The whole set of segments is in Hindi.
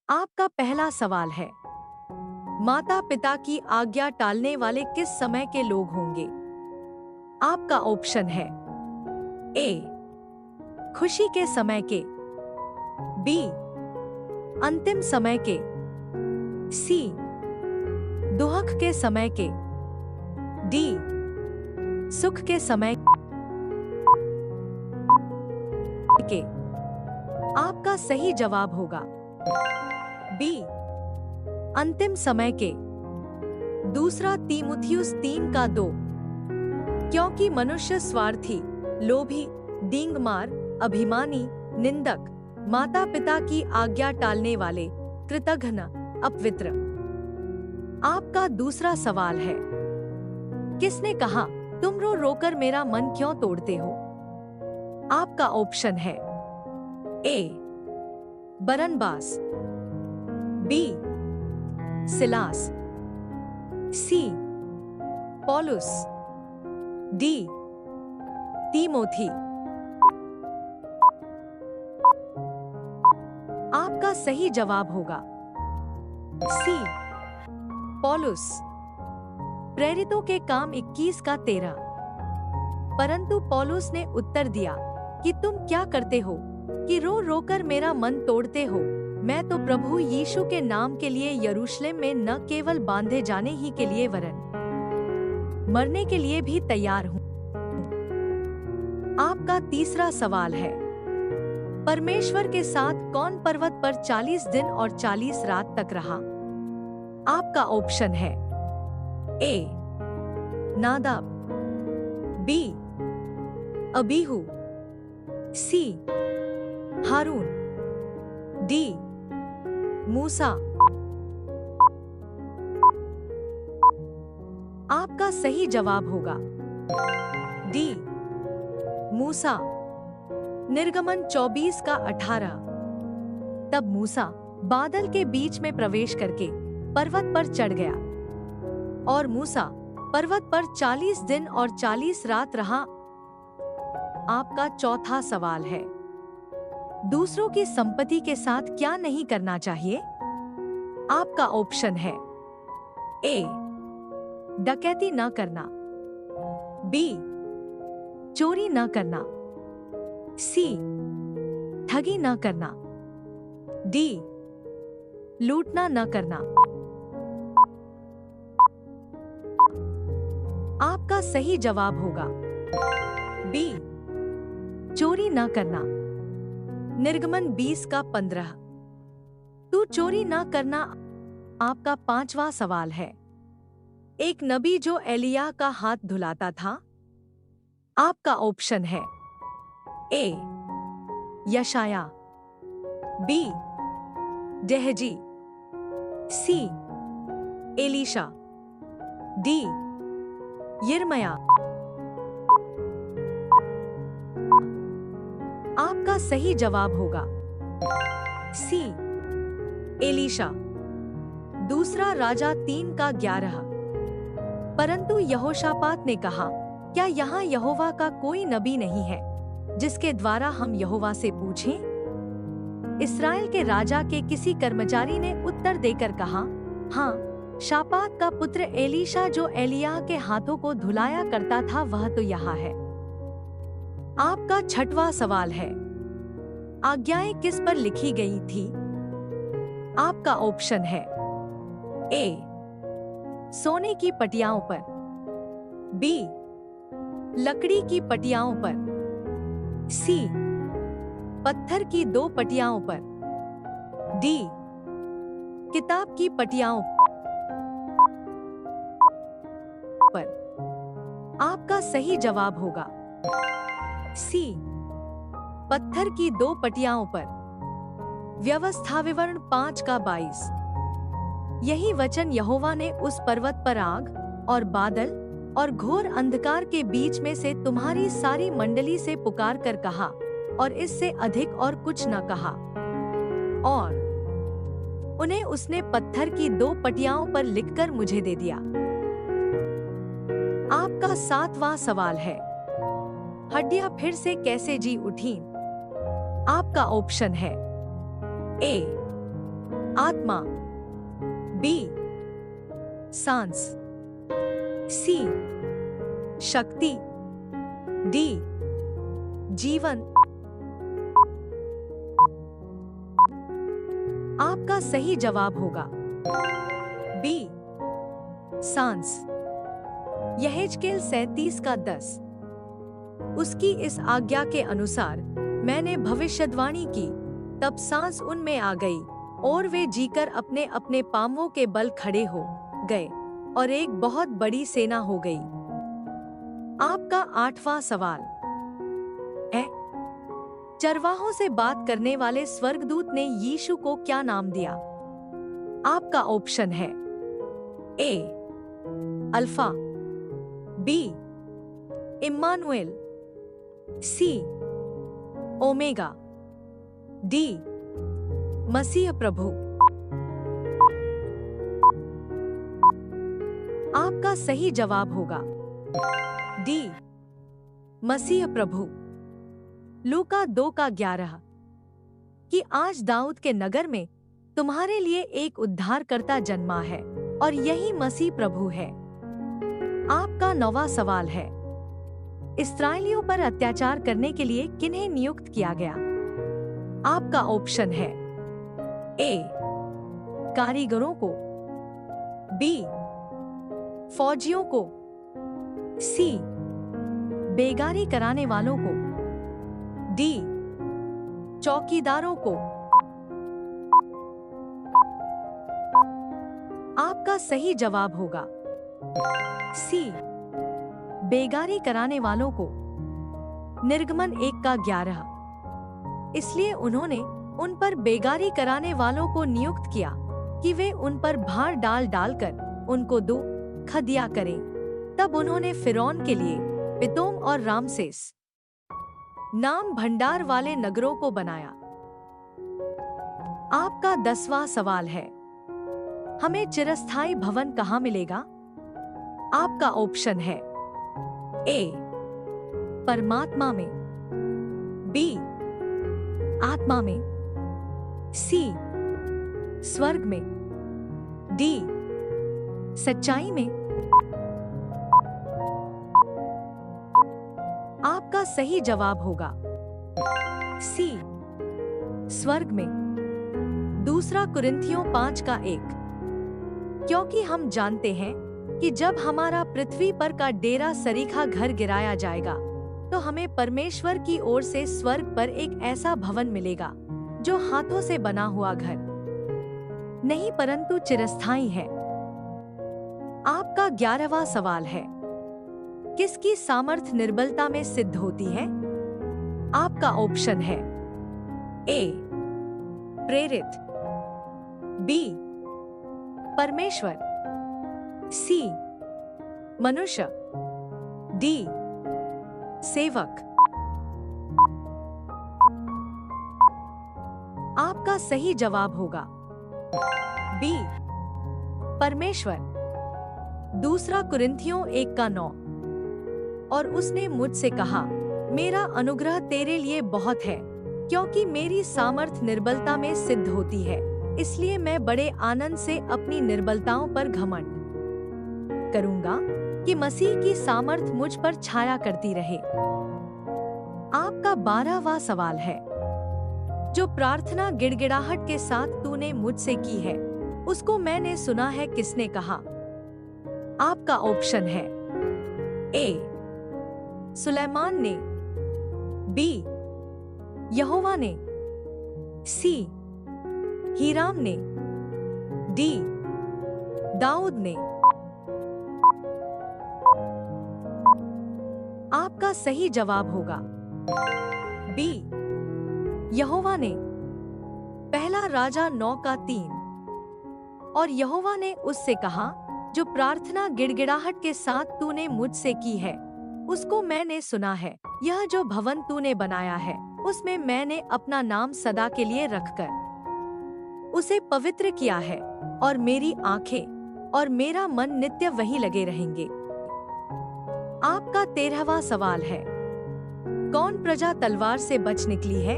आपका पहला सवाल है, माता पिता की आज्ञा टालने वाले किस समय के लोग होंगे? आपका ऑप्शन है ए खुशी के समय के, बी अंतिम समय के, सी दुख के समय के, डी सुख के समय के। आपका सही जवाब होगा बी अंतिम समय के। दूसरा तीमुथियुस 3:2, क्योंकि मनुष्य स्वार्थी, लोभी, डींगमार, अभिमानी, निंदक, माता पिता की आज्ञा टालने वाले, कृतघ्न, अपवित्र। आपका दूसरा सवाल है, किसने कहा तुम रो रोकर मेरा मन क्यों तोड़ते हो? आपका ऑप्शन है ए बरनबास, बी सिलास, सी पौलुस, डी तीमोथी। आपका सही जवाब होगा सी पौलुस। प्रेरितों के काम 21:13। परंतु पौलुस ने उत्तर दिया कि तुम क्या करते हो कि रो रोकर मेरा मन तोड़ते हो? मैं तो प्रभु यीशु के नाम के लिए यरूशलेम में न केवल बांधे जाने ही के लिए वरन मरने के लिए भी तैयार हूँ। आपका तीसरा सवाल है, परमेश्वर के साथ कौन पर्वत पर 40 दिन और 40 रात तक रहा? आपका ऑप्शन है ए नादाब, बी अबीहू, सी हारून, डी मूसा। आपका सही जवाब होगा डी मूसा। निर्गमन 24:18। तब मूसा बादल के बीच में प्रवेश करके पर्वत पर चढ़ गया और मूसा पर्वत पर 40 दिन और 40 रात रहा। आपका चौथा सवाल है, दूसरों की संपत्ति के साथ क्या नहीं करना चाहिए? आपका ऑप्शन है ए डकैती न करना, बी चोरी न करना, सी ठगी न करना, डी लूटना न करना। आपका सही जवाब होगा बी चोरी न करना। निर्गमन 20:15। तू चोरी न करना। आपका पांचवा सवाल है, एक नबी जो एलिया का हाथ धुलाता था। आपका ऑप्शन है ए यशाया, बी गेहजी, सी एलीशा, डी यिर्मया। आपका सही जवाब होगा सी एलीशा। दूसरा राजा 3:11। परंतु यहोशापात ने कहा, क्या यहाँ यहोवा का कोई नबी नहीं है जिसके द्वारा हम यहोवा से पूछें? इस्राएल के राजा के किसी कर्मचारी ने उत्तर देकर कहा, हाँ, शापात का पुत्र एलीशा जो एलिया के हाथों को धुलाया करता था वह तो यहाँ है। आपका छठवां सवाल है, आज्ञाएं किस पर लिखी गई थी? आपका ऑप्शन है ए सोने की पटियाओं पर, बी लकड़ी की पटियाओं पर, सी पत्थर की 2 पटियाओं पर, डी किताब की पटियाओं पर। आपका सही जवाब होगा सी पत्थर की 2 पटियाओं पर। व्यवस्था विवरण 5:22। यही वचन यहोवा ने उस पर्वत पर आग और बादल और घोर अंधकार के बीच में से तुम्हारी सारी मंडली से पुकार कर कहा, और इससे अधिक और कुछ न कहा। और उन्हें उसने पत्थर की 2 पटियाओं पर लिखकर मुझे दे दिया। आपका 7वां सवाल है, हड्डियां फिर से कैसे जी उठीं? आपका ऑप्शन है ए आत्मा, बी सांस, सी शक्ति, डी जीवन। आपका सही जवाब होगा बी सांस। यहेजकेल 37 का 10। उसकी इस आज्ञा के अनुसार मैंने भविष्यद्वाणी की, तब सांस उनमें आ गई और वे जीकर अपने अपने पांवों के बल खड़े हो गए और एक बहुत बड़ी सेना हो गई। आपका 8वां सवाल है, चरवाहों से बात करने वाले स्वर्गदूत ने यीशु को क्या नाम दिया? आपका ऑप्शन है ए अल्फा, बी इम्मानुएल, सी ओमेगा, डी मसीह प्रभु। आपका सही जवाब होगा डी मसीह प्रभु। लूका 2 का 11 कि आज दाऊद के नगर में तुम्हारे लिए एक उद्धारकर्ता जन्मा है और यही मसीह प्रभु है। आपका 9वां सवाल है, इस्राएलियों पर अत्याचार करने के लिए किन्हें नियुक्त किया गया? आपका ऑप्शन है ए कारीगरों को, बी फौजियों को, सी बेगारी कराने वालों को, डी चौकीदारों को। आपका सही जवाब होगा सी बेगारी कराने वालों को। निर्गमन 1 का 11 इसलिए उन्होंने उन पर बेगारी कराने वालों को नियुक्त किया कि वे उन पर भार डाल डालकर उनको खदिया करें। तब उन्होंने फिरौन के लिए पितोम और रामसेस नाम भंडार वाले नगरों को बनाया। आपका 10वां सवाल है, हमें चिरस्थायी भवन कहाँ मिलेगा? आपका ऑप्शन है ए परमात्मा में, बी आत्मा में, सी स्वर्ग में, डी सच्चाई में। आपका सही जवाब होगा सी स्वर्ग में। दूसरा कुरिन्थियों 5 का 1 क्योंकि हम जानते हैं कि जब हमारा पृथ्वी पर का डेरा सरीखा घर गिराया जाएगा तो हमें परमेश्वर की ओर से स्वर्ग पर एक ऐसा भवन मिलेगा जो हाथों से बना हुआ घर नहीं परंतु चिरस्थायी है। आपका 11वां सवाल है, किसकी सामर्थ्य निर्बलता में सिद्ध होती है? आपका ऑप्शन है ए प्रेरित, बी परमेश्वर, सी मनुष्य, डी सेवक। आपका सही जवाब होगा बी परमेश्वर। दूसरा कुरिन्थियों 1 का 9 और उसने मुझसे कहा, मेरा अनुग्रह तेरे लिए बहुत है क्योंकि मेरी सामर्थ्य निर्बलता में सिद्ध होती है, इसलिए मैं बड़े आनंद से अपनी निर्बलताओं पर घमंड करूंगा कि मसीह की सामर्थ मुझ पर छाया करती रहे। आपका 12वां सवाल है, जो प्रार्थना गिड़गिड़ाहट के साथ तूने मुझसे की है उसको मैंने सुना है, किसने कहा? आपका ऑप्शन है ए सुलेमान ने, बी यहोवा ने, सी हीराम ने, डी दाऊद ने। आपका सही जवाब होगा बी यहोवा ने। पहला राजा 9 का 3 और यहोवा ने उससे कहा, जो प्रार्थना गिड़गिड़ाहट के साथ तूने मुझसे की है उसको मैंने सुना है। यह जो भवन तूने बनाया है उसमें मैंने अपना नाम सदा के लिए रखकर उसे पवित्र किया है और मेरी आंखें और मेरा मन नित्य वहीं लगे रहेंगे। आपका 13वां सवाल है, कौन प्रजा तलवार से बच निकली है?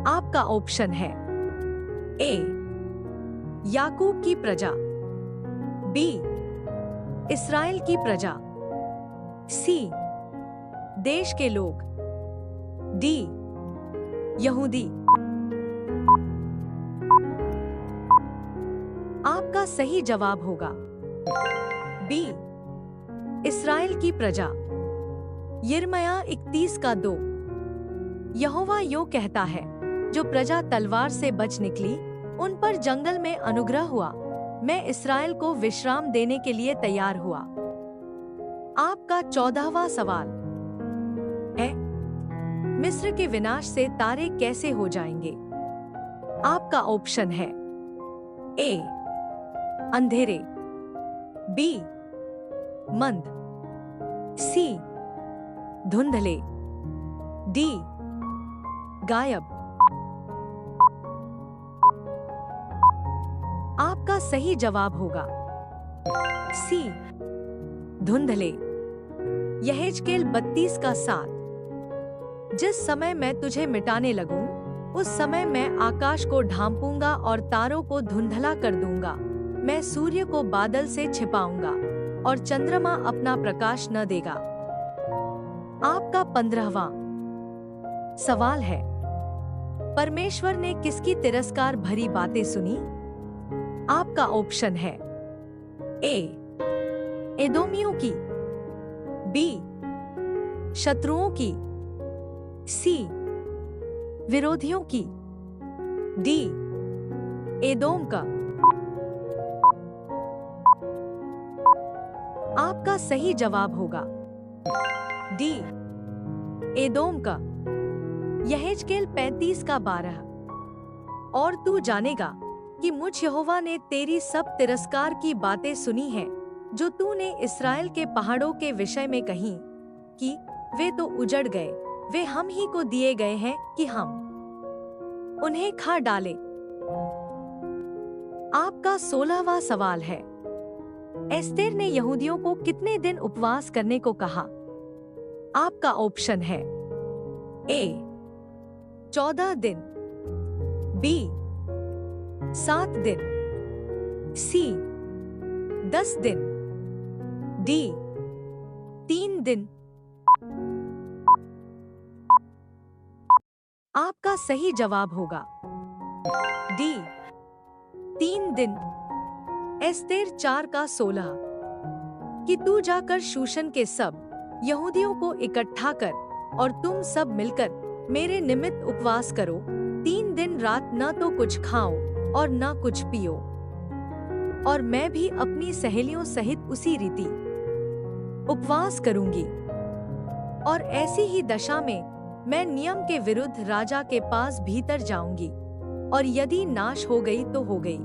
आपका ऑप्शन है ए याकूब की प्रजा, बी इस्राएल की प्रजा, सी देश के लोग, डी यहूदी। आपका सही जवाब होगा बी इस्राएल की प्रजा। यिर्मयाह 31:2। यहोवा यो कहता है, जो प्रजा तलवार से बच निकली, उन पर जंगल में अनुग्रह हुआ। मैं इस्राएल को विश्राम देने के लिए तैयार हुआ। आपका 14वां सवाल है, मिस्र के विनाश से तारे कैसे हो जाएंगे? आपका ऑप्शन है ए अंधेरे, बी मंद, सी धुंधले, डी गायब। आपका सही जवाब होगा सी धुंधले। यहेजकेल 32:7। जिस समय मैं तुझे मिटाने लगूं, उस समय मैं आकाश को ढांपूंगा और तारों को धुंधला कर दूंगा। मैं सूर्य को बादल से छिपाऊंगा और चंद्रमा अपना प्रकाश न देगा। आपका 15वां सवाल है, परमेश्वर ने किसकी तिरस्कार भरी बातें सुनी? आपका ऑप्शन है ए एदोमियों की, बी शत्रुओं की, सी विरोधियों की, डी एदोम का। आपका सही जवाब होगा डी एदोम का। यहेजकेल 35:12। और तू जानेगा कि मुझ यहोवा ने तेरी सब तिरस्कार की बातें सुनी हैं, जो तूने इस्राएल के पहाड़ों के विषय में कही कि वे तो उजड़ गए, वे हम ही को दिए गए हैं कि हम उन्हें खा डालें। आपका 16वां सवाल है, एस्तेर ने यहूदियों को कितने दिन उपवास करने को कहा? आपका ऑप्शन है ए 14 दिन, बी 7 दिन, सी 10 दिन, डी 3 दिन। आपका सही जवाब होगा डी 3 दिन। एस्तेर 4:16। कि तू जाकर शूशन के सब यहूदियों को इकट्ठा कर और तुम सब मिलकर मेरे निमित्त उपवास करो। 3 दिन रात न तो कुछ खाओ और न कुछ पियो। और मैं भी अपनी सहेलियों सहित उसी रीति उपवास करूंगी। और ऐसी ही दशा में मैं नियम के विरुद्ध राजा के पास भीतर जाऊंगी, और यदि नाश हो गई तो हो गई।